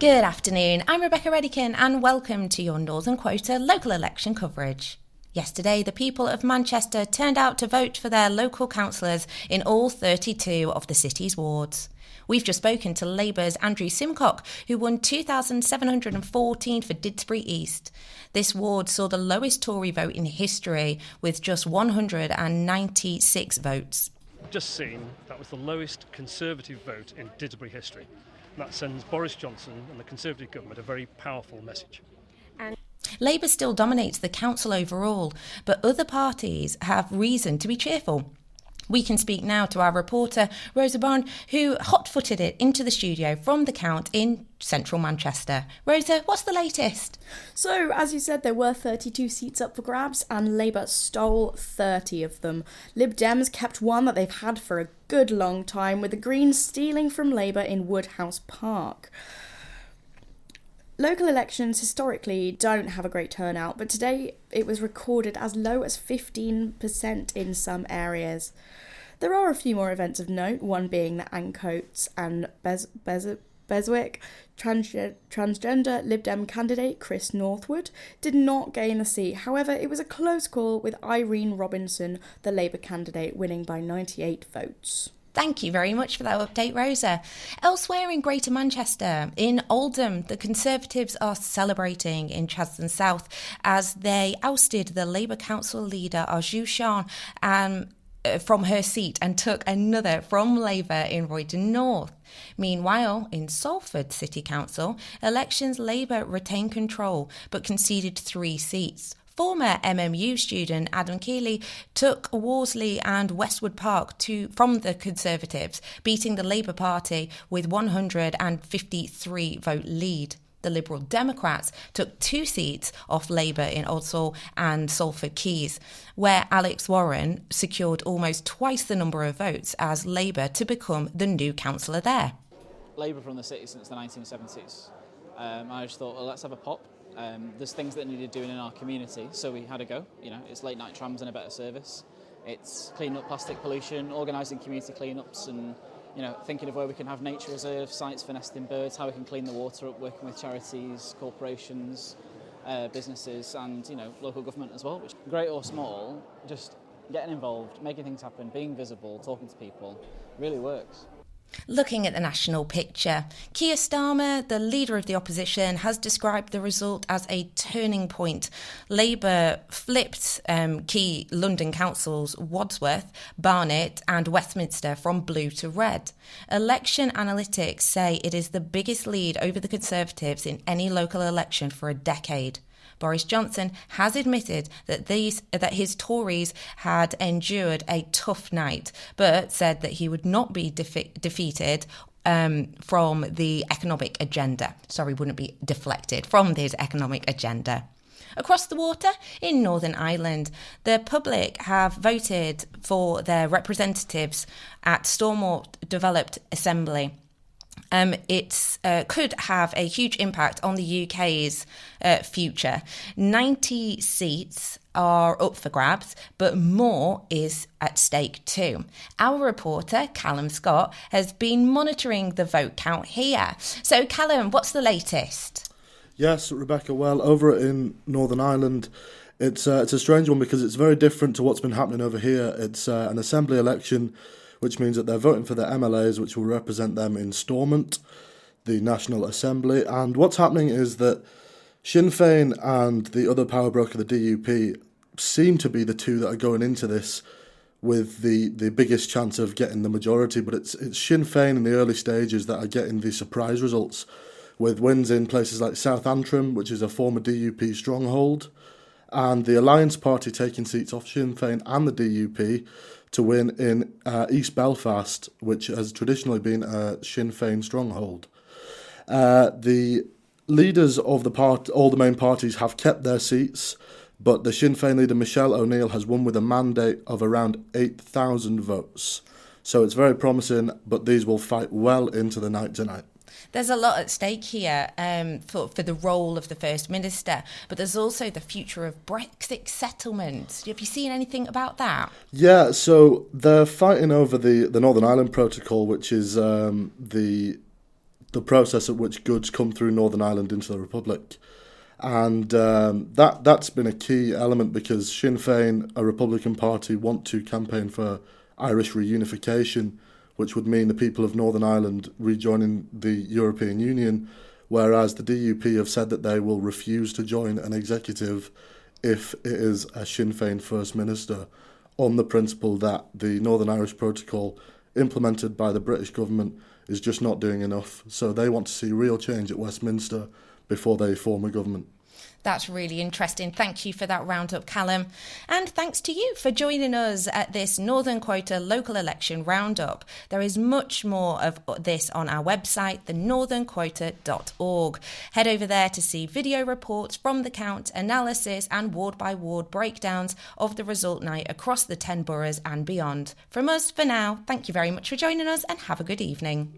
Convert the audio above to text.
Good afternoon, I'm Rebecca Redican and welcome to your Northern Quota local election coverage. Yesterday, the people of Manchester turned out to vote for their local councillors in all 32 of the city's wards. We've just spoken to Labour's Andrew Simcock, who won 2,714 for Didsbury East. This ward saw the lowest Tory vote in history, with just 196 votes. Just seen, that was the lowest Conservative vote in Didsbury history. And that sends Boris Johnson and the Conservative government a very powerful message. Labour still dominates the council overall, but other parties have reason to be cheerful. We can speak now to our reporter, Rosa Barn, who hot-footed it into the studio from the count in central Manchester. Rosa, what's the latest? So, as you said, there were 32 seats up for grabs and Labour stole 30 of them. Lib Dems kept one that they've had for a good long time, with the Greens stealing from Labour in Woodhouse Park. Local elections historically don't have a great turnout, but today it was recorded as low as 15% in some areas. There are a few more events of note, one being that Ancoats and Beswick transgender Lib Dem candidate Chris Northwood did not gain a seat. However, it was a close call, with Irene Robinson, the Labour candidate, winning by 98 votes. Thank you very much for that update, Rosa. Elsewhere in Greater Manchester, in Oldham, the Conservatives are celebrating in Chadstone South as they ousted the Labour Council leader Arju Shan from her seat and took another from Labour in Roydon North. Meanwhile, in Salford City Council, elections Labour retained control but conceded 3 seats. Former MMU student Adam Keeley took Worsley and Westwood Park from the Conservatives, beating the Labour Party with 153 vote lead. The Liberal Democrats took 2 seats off Labour in Odsal and Salford Quays, where Alex Warren secured almost twice the number of votes as Labour to become the new councillor there. Labour from the city since the 1970s. I just thought, well, let's have a pop. There's things that needed doing in our community, so we had a go. It's late night trams and a better service. It's cleaning up plastic pollution, organising community clean-ups, and thinking of where we can have nature reserve sites for nesting birds, how we can clean the water up, working with charities, corporations, businesses, and local government as well. Which, great or small, just getting involved, making things happen, being visible, talking to people, really works. Looking at the national picture, Keir Starmer, the leader of the opposition, has described the result as a turning point. Labour flipped key London councils Wadsworth, Barnet and Westminster from blue to red. Election analytics say it is the biggest lead over the Conservatives in any local election for a decade. Boris Johnson has admitted that his Tories had endured a tough night, but said that he would not be defeated from the economic agenda. Wouldn't be deflected from his economic agenda. Across the water, in Northern Ireland, the public have voted for their representatives at Stormont Developed Assembly. It could have a huge impact on the UK's future. 90 seats are up for grabs, but more is at stake too. Our reporter, Callum Scott, has been monitoring the vote count here. So, Callum, what's the latest? Yes, Rebecca, well, over in Northern Ireland, it's a strange one because it's very different to what's been happening over here. It's an assembly election, which means that they're voting for their MLAs, which will represent them in Stormont, the National Assembly. And what's happening is that Sinn Féin and the other power broker, the DUP, seem to be the two that are going into this with the biggest chance of getting the majority. But it's Sinn Féin in the early stages that are getting the surprise results, with wins in places like South Antrim, which is a former DUP stronghold, and the Alliance Party taking seats off Sinn Féin and the DUP to win in East Belfast, which has traditionally been a Sinn Féin stronghold. The leaders of all the main parties have kept their seats, but the Sinn Féin leader Michelle O'Neill has won with a mandate of around 8,000 votes. So it's very promising, but these will fight well into the night tonight. There's a lot at stake here for the role of the First Minister, but there's also the future of Brexit settlement. Have you seen anything about that? Yeah, so they're fighting over the Northern Ireland Protocol, which is the the process at which goods come through Northern Ireland into the Republic. And that's been a key element because Sinn Féin, a Republican party, want to campaign for Irish reunification, which would mean the people of Northern Ireland rejoining the European Union, whereas the DUP have said that they will refuse to join an executive if it is a Sinn Féin First Minister, on the principle that the Northern Irish Protocol implemented by the British government is just not doing enough. So they want to see real change at Westminster before they form a government. That's really interesting. Thank you for that roundup, Callum. And thanks to you for joining us at this Northern Quota local election roundup. There is much more of this on our website, thenorthernquota.org. Head over there to see video reports from the count, analysis and ward-by-ward breakdowns of the result night across the 10 boroughs and beyond. From us for now, thank you very much for joining us and have a good evening.